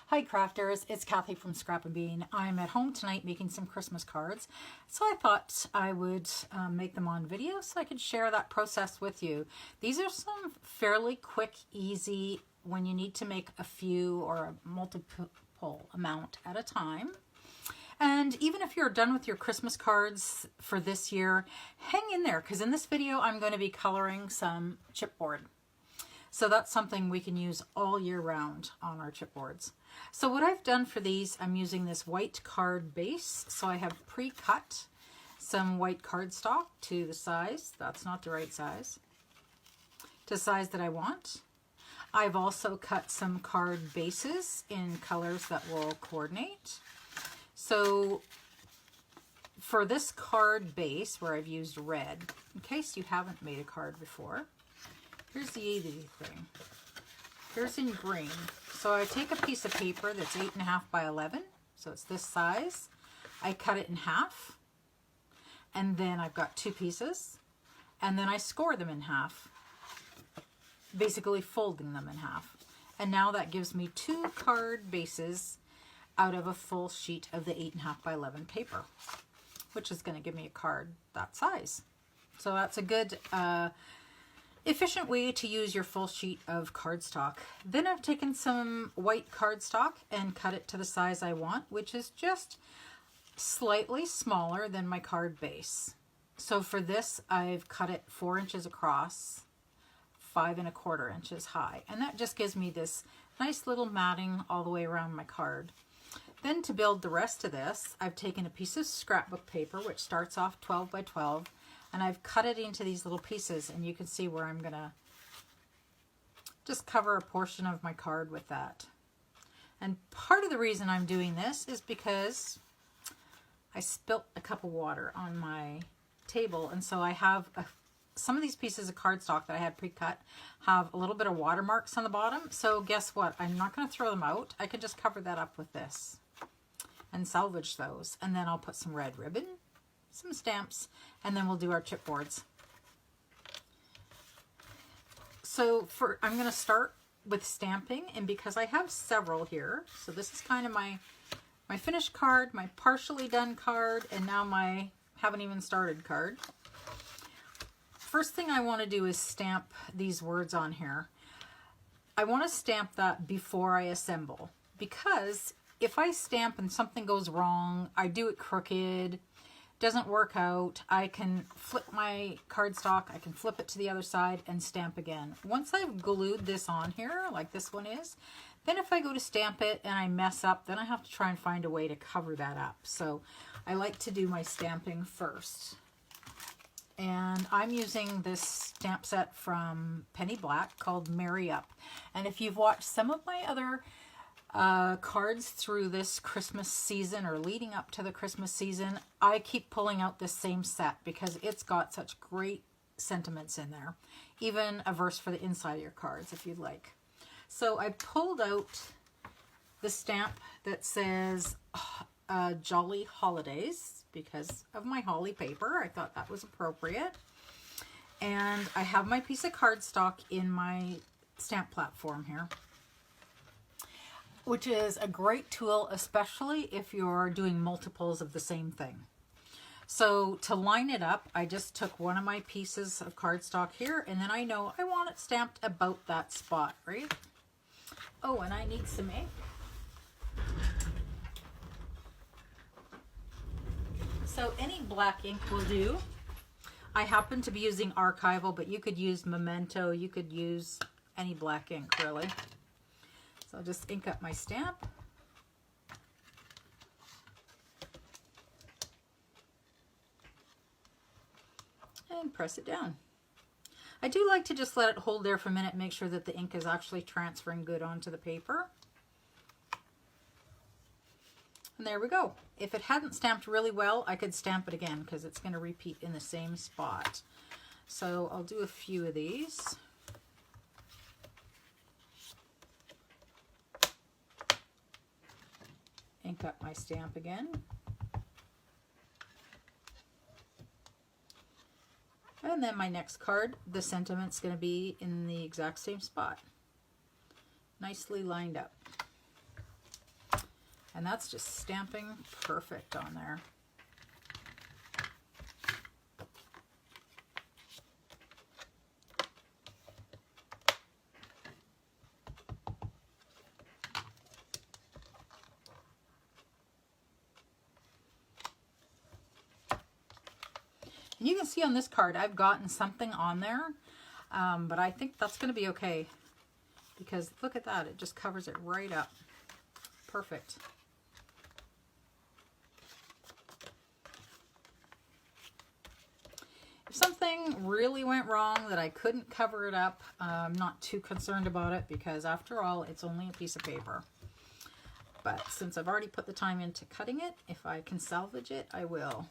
Hi crafters, it's Kathy from Scrap and Bean. I'm at home tonight making some Christmas cards, so I thought I would make them on video so I could share that process with you. These are some fairly quick, easy, when you need to make a few or a multiple amount at a time. And even if you're done with your Christmas cards for this year, hang in there, because in this video I'm going to be coloring some chipboard. So that's something we can use all year round on our chipboards. So what I've done for these, I'm using this white card base. So I have pre-cut some white cardstock to the size. That's not the right size. To the size that I want. I've also cut some card bases in colors that will coordinate. So for this card base where I've used red, in case you haven't made a card before, here's the easy thing. Here's in green. So I take a piece of paper that's 8.5 by 11. So it's this size. I cut it in half. And then I've got two pieces. And then I score them in half. Basically folding them in half. And now that gives me two card bases out of a full sheet of the 8.5 by 11 paper, which is going to give me a card that size. So that's a good efficient way to use your full sheet of cardstock. Then I've taken some white cardstock and cut it to the size I want, which is just slightly smaller than my card base. So for this, I've cut it 4 inches across, 5.25 inches high. And that just gives me this nice little matting all the way around my card. Then to build the rest of this, I've taken a piece of scrapbook paper, which starts off 12 by 12, and I've cut it into these little pieces, and you can see where I'm gonna just cover a portion of my card with that. And part of the reason I'm doing this is because I spilt a cup of water on my table, and so I have some of these pieces of cardstock that I had pre-cut have a little bit of watermarks on the bottom. So guess what? I'm not going to throw them out. I can just cover that up with this and salvage those. And then I'll put some red ribbon, some stamps, and then we'll do our chipboards. So I'm going to start with stamping, and because I have several here, so this is kind of my finished card, my partially done card, and now my haven't even started card. First thing I want to do is stamp these words on here. I want to stamp that before I assemble, because if I stamp and something goes wrong, I do it crooked, doesn't work out, I can flip my cardstock, I can flip it to the other side and stamp again. Once I've glued this on here, like this one is, then if I go to stamp it and I mess up, then I have to try and find a way to cover that up. So I like to do my stamping first. And I'm using this stamp set from Penny Black called Merry Up. And if you've watched some of my other cards through this Christmas season or leading up to the Christmas season, I keep pulling out this same set because it's got such great sentiments in there. Even a verse for the inside of your cards if you'd like. So I pulled out the stamp that says Jolly Holidays because of my holly paper. I thought that was appropriate. And I have my piece of cardstock in my stamp platform here, which is a great tool, especially if you're doing multiples of the same thing. So to line it up, I just took one of my pieces of cardstock here, and then I know I want it stamped about that spot, right? Oh, and I need some ink. So any black ink will do. I happen to be using Archival, but you could use Memento, you could use any black ink really. So I'll just ink up my stamp. And press it down. I do like to just let it hold there for a minute, make sure that the ink is actually transferring good onto the paper. And there we go. If it hadn't stamped really well, I could stamp it again because it's going to repeat in the same spot. So I'll do a few of these. Ink up my stamp again. And then my next card, the sentiment's going to be in the exact same spot. Nicely lined up. And that's just stamping perfect on there. And you can see on this card, I've gotten something on there, but I think that's going to be okay because look at that. It just covers it right up. Perfect. If something really went wrong that I couldn't cover it up, I'm not too concerned about it because after all, it's only a piece of paper. But since I've already put the time into cutting it, if I can salvage it, I will.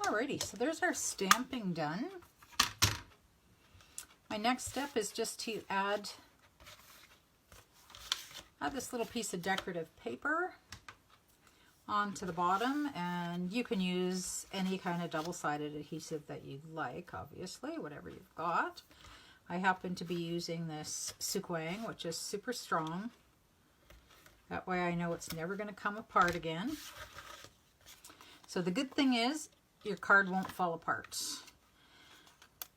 Alrighty, so there's our stamping done. My next step is just to add this little piece of decorative paper onto the bottom, and you can use any kind of double-sided adhesive that you like, obviously, whatever you've got. I happen to be using this Sukwang, which is super strong. That way I know it's never going to come apart again. So the good thing is, your card won't fall apart.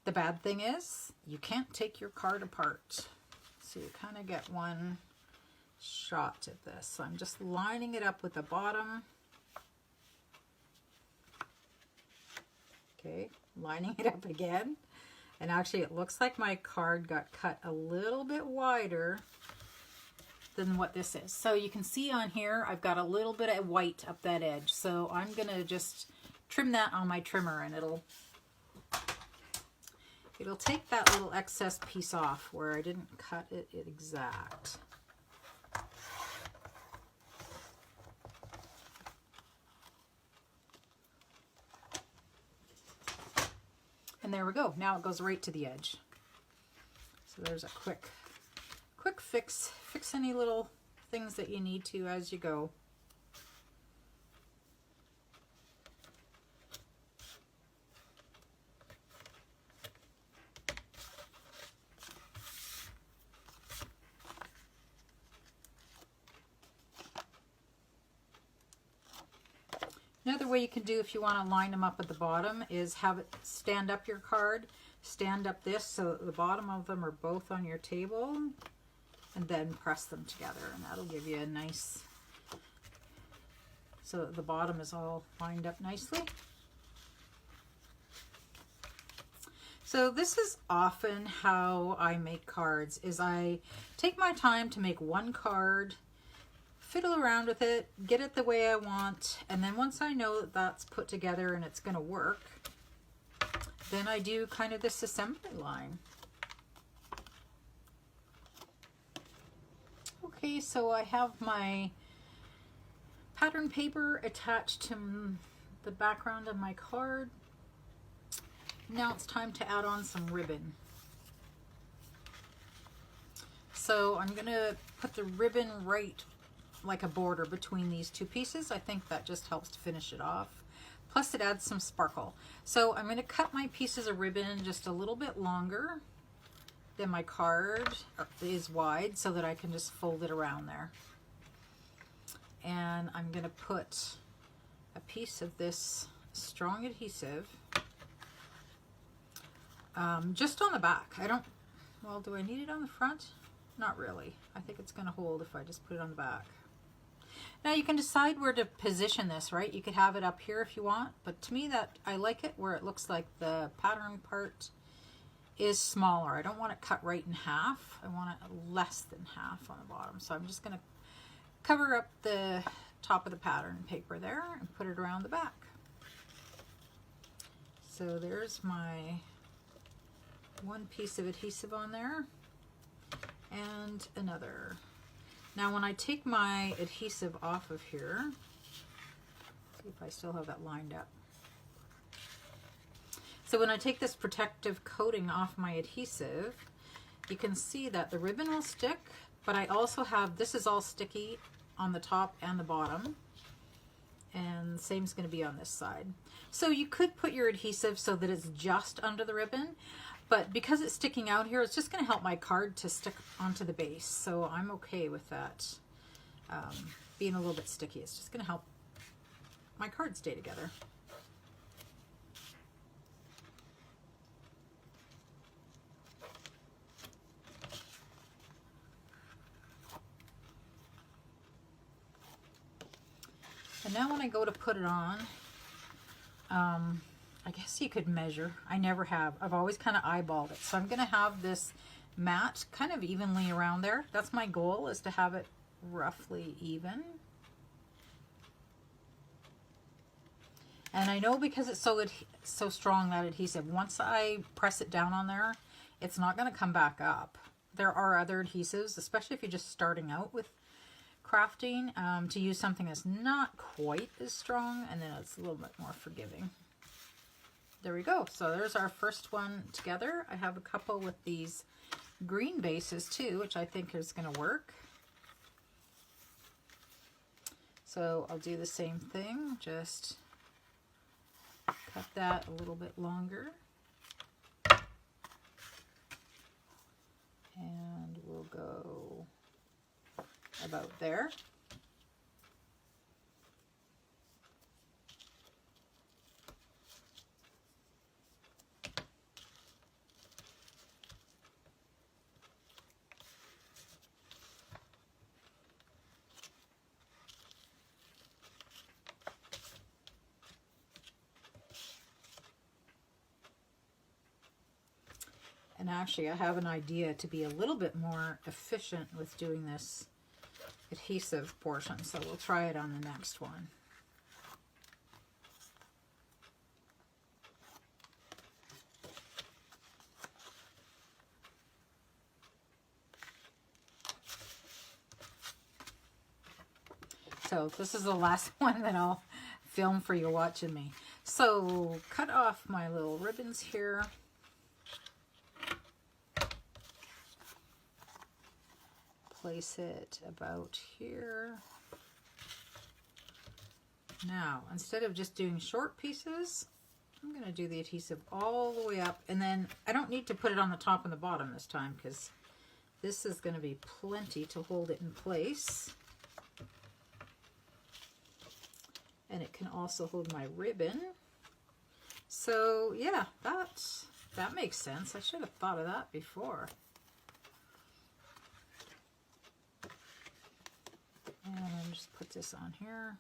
The bad thing is you can't take your card apart. So you kind of get one shot at this. So I'm just lining it up with the bottom. Okay, lining it up again. And actually it looks like my card got cut a little bit wider than what this is. So you can see on here I've got a little bit of white up that edge. So I'm going to just trim that on my trimmer and it'll take that little excess piece off where I didn't cut it exact. And there we go. Now it goes right to the edge. So there's a quick fix. Fix any little things that you need to as you go. Another way you can do if you want to line them up at the bottom is have it stand up your card, stand up this so that the bottom of them are both on your table, and then press them together, and that'll give you a nice, so that the bottom is all lined up nicely. So this is often how I make cards, is I take my time to make one card, fiddle around with it, get it the way I want, and then once I know that that's put together and it's going to work, then I do kind of this assembly line. Okay, so I have my pattern paper attached to the background of my card. Now it's time to add on some ribbon. So I'm going to put the ribbon right like a border between these two pieces. I think that just helps to finish it off. Plus it adds some sparkle. So I'm going to cut my pieces of ribbon just a little bit longer then my card is wide so that I can just fold it around there. And I'm going to put a piece of this strong adhesive just on the back. I don't, well, do I need it on the front? Not really. I think it's going to hold if I just put it on the back. Now you can decide where to position this, right? You could have it up here if you want, but to me that I like it where it looks like the pattern part is smaller. I don't want it cut right in half. I want it less than half on the bottom. So I'm just going to cover up the top of the pattern paper there and put it around the back. So there's my one piece of adhesive on there and another. Now when I take my adhesive off of here, see if I still have that lined up. So when I take this protective coating off my adhesive, you can see that the ribbon will stick, but I also have, this is all sticky on the top and the bottom, and the same is going to be on this side. So you could put your adhesive so that it's just under the ribbon, but because it's sticking out here, it's just going to help my card to stick onto the base. So I'm okay with that being a little bit sticky. It's just going to help my card stay together. And now when I go to put it on, I guess you could measure. I never have. I've always kind of eyeballed it. So I'm going to have this mat kind of evenly around there. That's my goal, is to have it roughly even. And I know because it's so strong, that adhesive, once I press it down on there, it's not going to come back up. There are other adhesives, especially if you're just starting out with crafting, to use something that's not quite as strong, and then it's a little bit more forgiving. There we go. So there's our first one together. I have a couple with these green bases too, which I think is going to work. So I'll do the same thing, just cut that a little bit longer. And we'll go about there. And actually, I have an idea to be a little bit more efficient with doing this adhesive portion, so we'll try it on the next one. So this is the last one that I'll film for you watching me. So cut off my little ribbons here. Place it about here. Now, instead of just doing short pieces, I'm going to do the adhesive all the way up, and then I don't need to put it on the top and the bottom this time, because this is going to be plenty to hold it in place. And it can also hold my ribbon. So yeah, that makes sense. I should have thought of that before. And I'll just put this on here.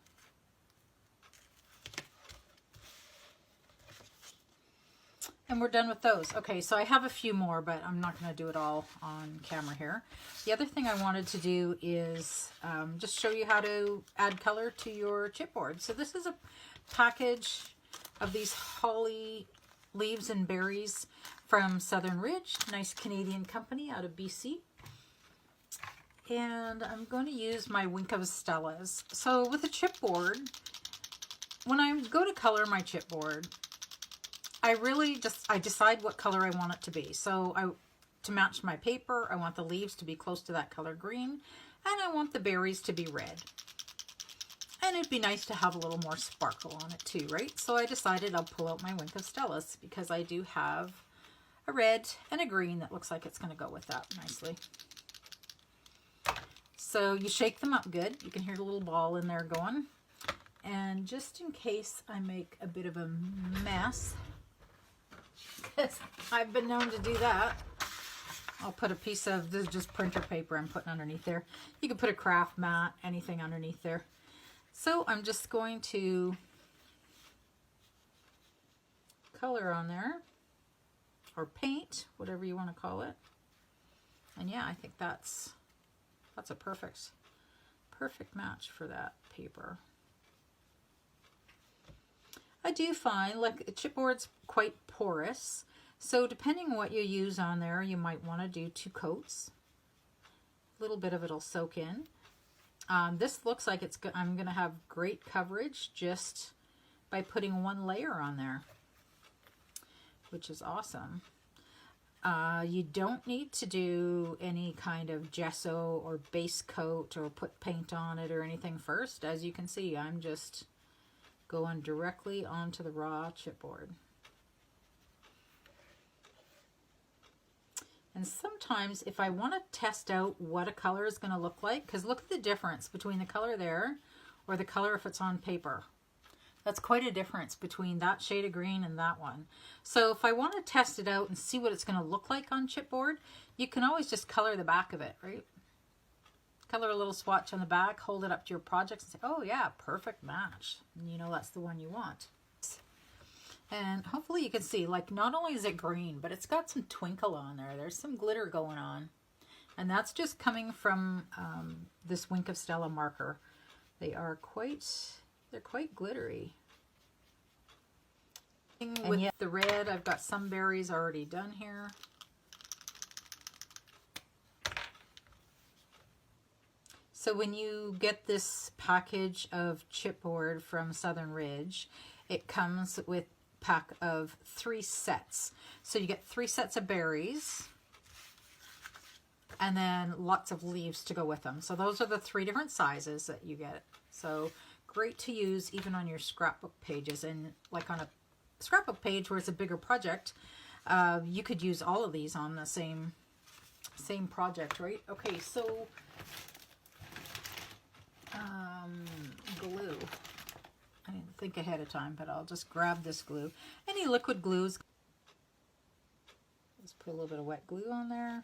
And we're done with those. Okay, so I have a few more, but I'm not going to do it all on camera here. The other thing I wanted to do is just show you how to add color to your chipboard. So this is a package of these holly leaves and berries from Southern Ridge, nice Canadian company out of BC. And I'm going to use my Wink of Stellas. So with a chipboard, when I go to color my chipboard, I decide what color I want it to be. So to match my paper, I want the leaves to be close to that color green, and I want the berries to be red. And it'd be nice to have a little more sparkle on it too, right? So I decided I'll pull out my Wink of Stellas, because I do have a red, and a green that looks like it's going to go with that nicely. So you shake them up good. You can hear the little ball in there going. And just in case I make a bit of a mess, because I've been known to do that, I'll put a piece of, this is just printer paper I'm putting underneath there. You can put a craft mat, anything underneath there. So I'm just going to color on there, or paint, whatever you want to call it. And yeah, I think that's a perfect match for that paper. I do find like chipboard's quite porous, so depending on what you use on there, you might want to do 2 coats. A little bit of it'll soak in. This looks like I'm going to have great coverage just by putting 1 layer on there, which is awesome. You don't need to do any kind of gesso or base coat or put paint on it or anything first. As you can see, I'm just going directly onto the raw chipboard. And sometimes if I want to test out what a color is going to look like, because look at the difference between the color there or the color if it's on paper. That's quite a difference between that shade of green and that one. So if I want to test it out and see what it's going to look like on chipboard, you can always just color the back of it, right? Color a little swatch on the back, hold it up to your projects and say, oh yeah, perfect match. And you know that's the one you want. And hopefully you can see, like, not only is it green, but it's got some twinkle on there. There's some glitter going on. And that's just coming from this Wink of Stella marker. They're quite glittery. And with the red, I've got some berries already done here. So when you get this package of chipboard from Southern Ridge, it comes with a pack of 3 sets. So you get 3 sets of berries and then lots of leaves to go with them. So those are the 3 different sizes that you get. So great to use even on your scrapbook pages. And like on a scrapbook page where it's a bigger project, you could use all of these on the same project, right? Okay, so glue. I didn't think ahead of time, but I'll just grab this glue. Any liquid glues. Let's put a little bit of wet glue on there.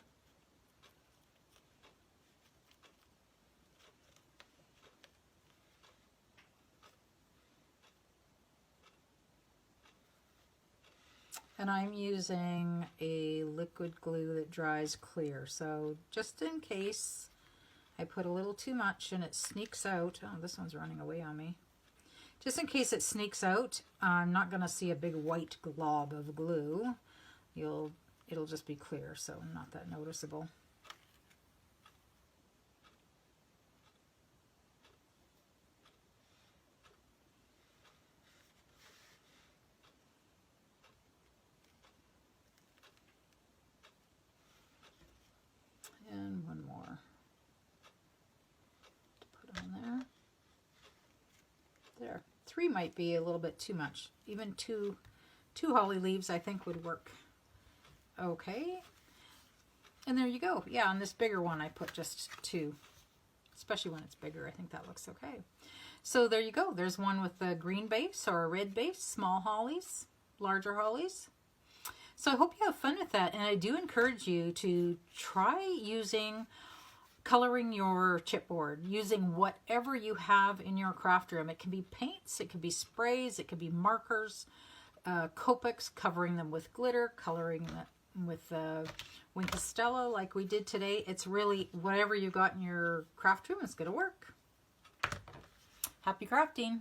And I'm using a liquid glue that dries clear. So just in case I put a little too much and it sneaks out. Oh, this one's running away on me. Just in case it sneaks out, I'm not going to see a big white glob of glue. It'll just be clear, so not that noticeable. And one more to put on there. There. 3 might be a little bit too much. Even two holly leaves I think would work okay. And there you go. Yeah, on this bigger one I put just 2. Especially when it's bigger, I think that looks okay. So there you go. There's one with a green base or a red base, small hollies, larger hollies. So I hope you have fun with that, and I do encourage you to try coloring your chipboard, using whatever you have in your craft room. It can be paints, it could be sprays, it could be markers, Copics, covering them with glitter, coloring them with Wink of Stella like we did today. It's really whatever you got in your craft room is going to work. Happy crafting!